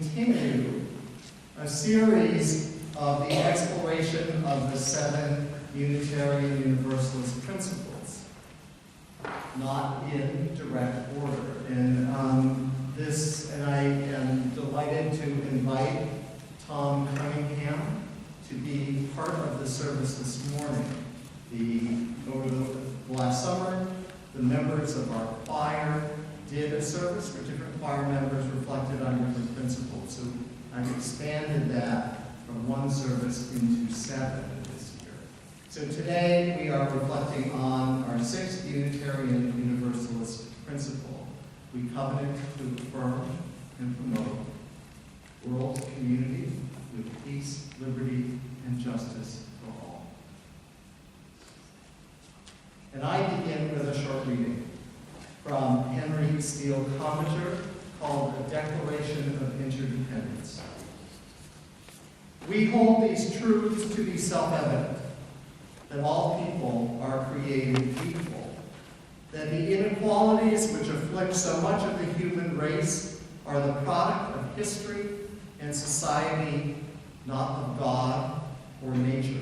continue a series of the exploration of the 7 Unitarian Universalist principles, not in direct order. And I am delighted to invite Tom Cunningham to be part of the service this morning. Over the last summer, the members of our choir did a service where different choir members reflected on different principles. So I've expanded that from 1 service into 7 this year. So today we are reflecting on our 6th Unitarian Universalist principle. We covenant to affirm and promote world community with peace, liberty, and justice for all. And I begin with a short reading from Henry Steele Commager called A Declaration of Interdependence. We hold these truths to be self-evident, that all people are created equal, that the inequalities which afflict so much of the human race are the product of history and society, not of God or nature,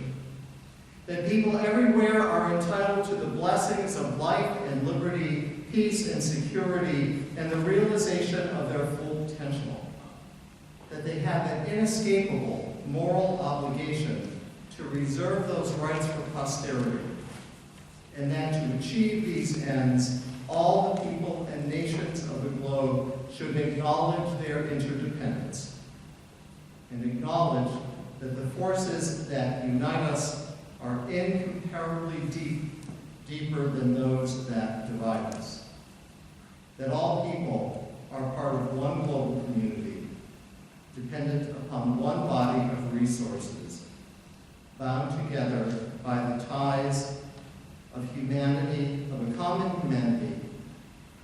that people everywhere are entitled to the blessings of life and liberty, peace and security, and the realization of their full potential, that they have an inescapable moral obligation to reserve those rights for posterity, and that to achieve these ends, all the people and nations of the globe should acknowledge their interdependence and acknowledge that the forces that unite us are incomparably deeper than those that divide us. That all people are part of one global community, dependent upon one body of resources, bound together by the ties of humanity, of a common humanity,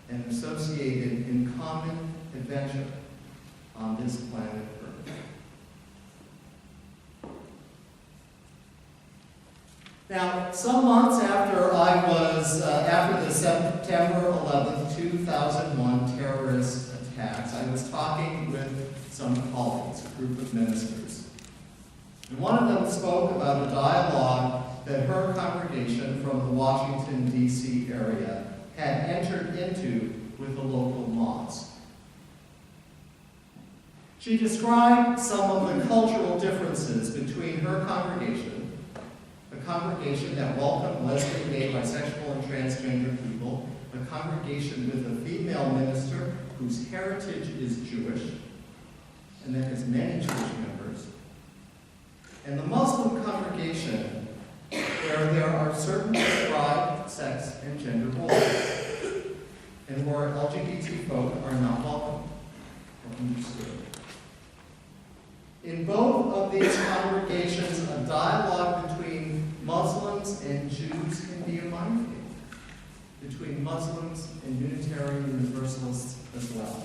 and associated in common adventure on this planet Earth. Now, some months after after the September 11th, 2001 terrorist attacks, I was talking with some colleagues, a group of ministers. And one of them spoke about a dialogue that her congregation from the Washington, D.C. area had entered into with the local mosque. She described some of the cultural differences between her congregation, a congregation that welcomed lesbian, gay, bisexual, and transgender people, a congregation with a female minister whose heritage is Jewish, and that has many Jewish members, and the Muslim congregation where there are certain prescribed sex and gender roles, and where LGBT folk are not welcome or understood. In both of these congregations, a dialogue between Muslims and Jews can be a minefield, between Muslims and Unitarian Universalists as well.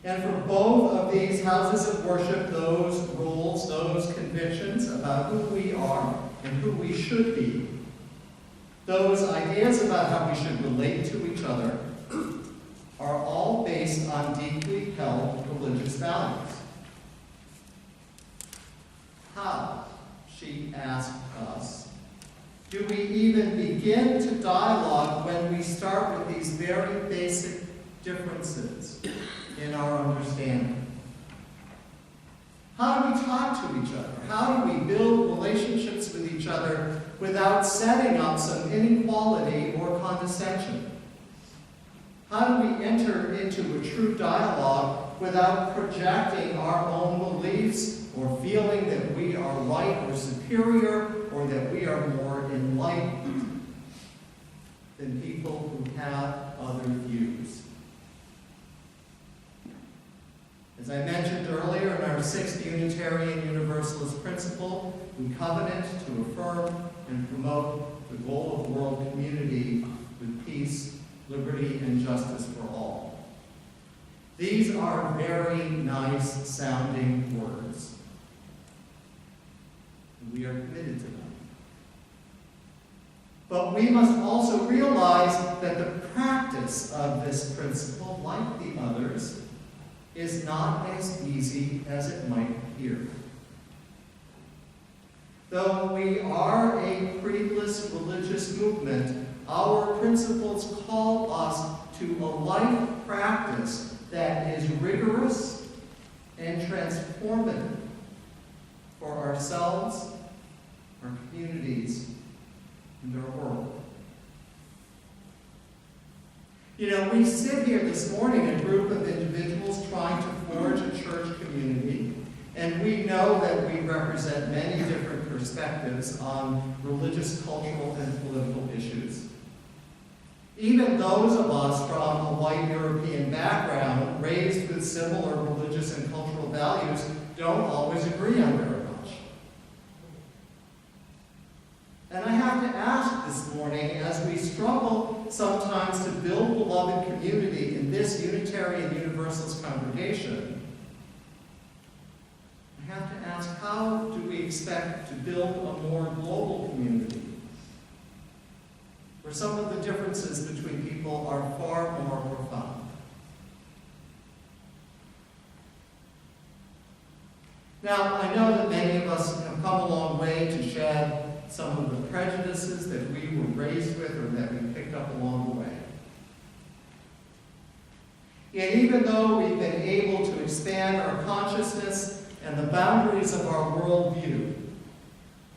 And for both of these houses of worship, those rules, those convictions about who we are and who we should be, those ideas about how we should relate to each other, are all based on deeply held religious values. How, she asked us, do we even begin to dialogue when we start with these very basic differences in our understanding? How do we talk to each other? How do we build relationships with each other without setting up some inequality or condescension? How do we enter into a true dialogue without projecting our own beliefs or feeling that we are right or superior or that we are more enlightened than people who have other views? As I mentioned earlier, in our 6th Unitarian Universalist principle, we covenant to affirm and promote the goal of world community with peace, liberty, and justice for all. These are very nice sounding words. And we are committed to them. But we must also realize that the practice of this principle, like the others, is not as easy as it might appear. Though we are a creedless religious movement, our principles call us to a life practice that is rigorous and transformative for ourselves, our communities, and our world. You know, we sit here this morning, a group of individuals trying to forge a church community, and we know that we represent many different perspectives on religious, cultural, and political issues. Even those of us from a white European background, raised with similar religious and cultural values, don't always agree on very much. And I have to ask this morning, as we struggle sometimes to build beloved community in this Unitarian Universalist congregation, I have to ask, how do we expect to build a more global community where some of the differences between people are far more profound? Now, I know that many of us have come a long way to shed some of the prejudices that we were raised with or that we picked up along the way. And even though we've been able to expand our consciousness and the boundaries of our worldview,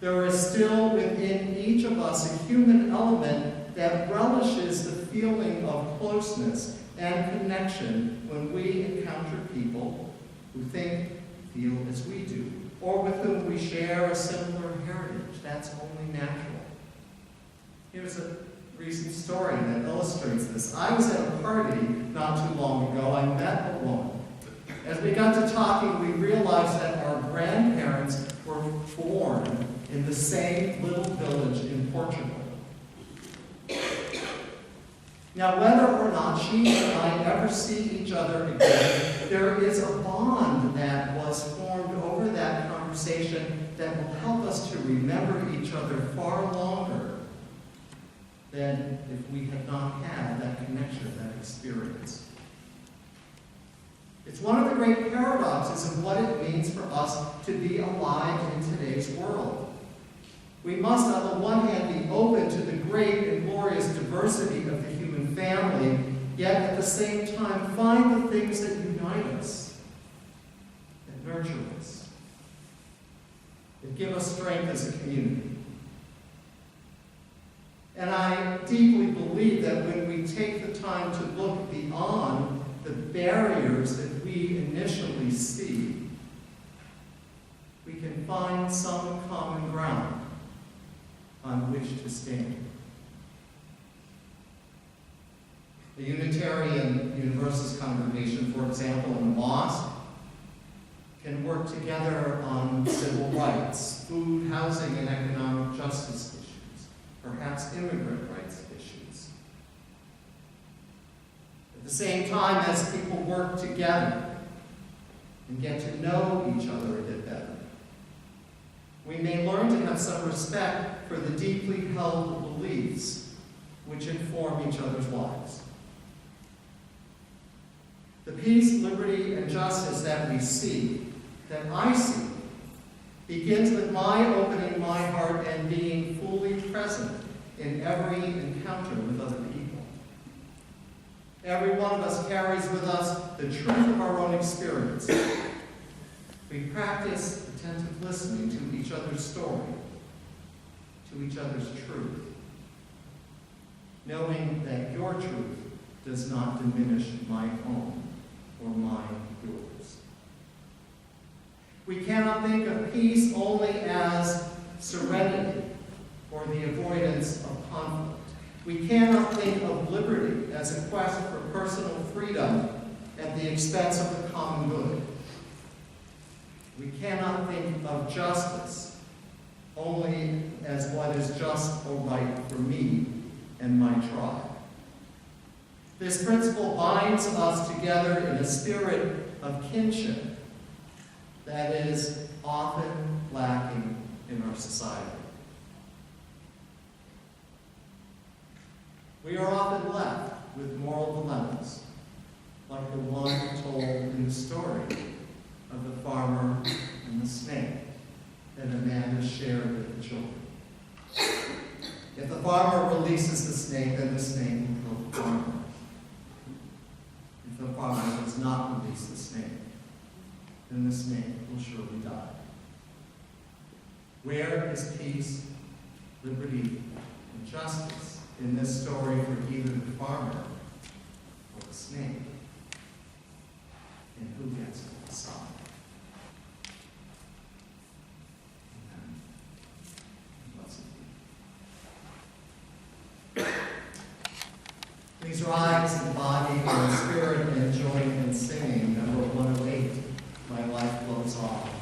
there is still within each of us a human element that relishes the feeling of closeness and connection when we encounter people who think, feel as we do, or with whom we share a similar heritage. That's only natural. Here's a recent story that illustrates this. I was at a party not too long ago. I met a woman. As we got to talking, we realized that our grandparents were born in the same little village in Portugal. Now, whether or not she and I ever see each other again, there is a bond that was formed over that conversation that will help us to remember each other far longer than if we had not had that connection, that experience. It's one of the great paradoxes of what it means for us to be alive in today's world. We must, on the one hand, be open to the great and glorious diversity of the human family, yet at the same time find the things that unite us, that nurture us, that give us strength as a community. And I deeply believe that when we take the time to look beyond the barriers that we initially see, we can find some common ground on which to stand. The Unitarian Universalist congregation, for example, in a mosque, can work together on civil rights, food, housing, and economic justice issues, perhaps immigrant rights issues. At the same time, as people work together and get to know each other a bit better, we may learn to have some respect for the deeply held beliefs which inform each other's lives. The peace, liberty, and justice that we seek, that I seek, begins with my opening my heart and being fully present in every encounter with other people. Every one of us carries with us the truth of our own experience. We practice attentive listening to each other's story, to each other's truth, knowing that your truth does not diminish my own or mine yours. We cannot think of peace only as serenity or the avoidance of conflict. We cannot think of liberty as a quest for personal freedom at the expense of the common good. We cannot think of justice only as what is just or right for me and my tribe. This principle binds us together in a spirit of kinship that is often lacking in our society. We are often left with moral dilemmas, like the one told in the story. Jesus' name, then the snake will surely die. Where is peace, liberty, and justice in this story for either the farmer or the snake? And who gets to decide? Amen. Blessed be. Please rise in body and spirit and join in singing number 108, My Life Flows On.